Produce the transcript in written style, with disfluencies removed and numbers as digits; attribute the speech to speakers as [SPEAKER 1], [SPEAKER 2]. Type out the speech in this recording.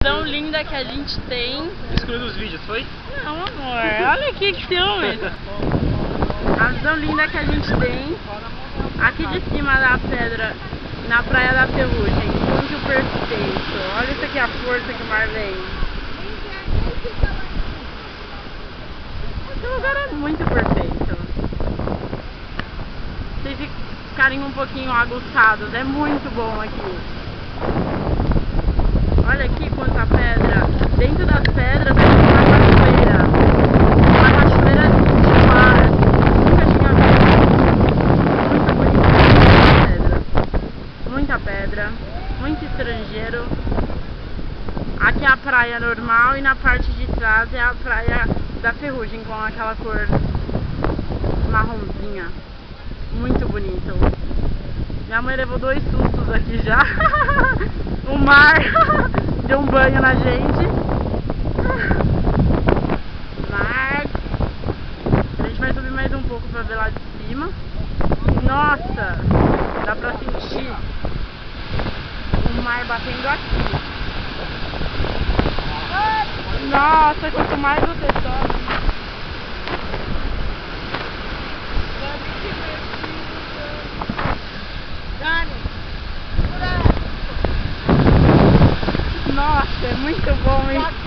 [SPEAKER 1] Tão linda que a gente tem.
[SPEAKER 2] Excluiu dos vídeos, foi?
[SPEAKER 1] Não, amor, olha aqui que ciúme. A visão linda que a gente tem aqui de cima da pedra, na Praia da Ferrugem. Muito perfeito. Olha isso aqui, a força que o mar vem. Esse lugar é muito perfeito. Vocês ficarem um pouquinho aguçados, é muito bom aqui. Olha aqui quanta pedra. Dentro das pedras tem uma cachoeira. Uma cachoeira de mar, assim, nunca tinha visto. Muito bonita. Muita pedra, muito estrangeiro. Aqui é a praia normal e na parte de trás é a praia da Ferrugem com aquela cor marronzinha. Muito bonito. Minha mãe levou 2 sustos aqui já. O mar deu um banho na gente. Mas a gente vai subir mais um pouco pra ver lá de cima. Nossa, dá pra sentir o mar batendo aqui. Nossa, quanto mais você sobe. Nossa, é muito bom isso.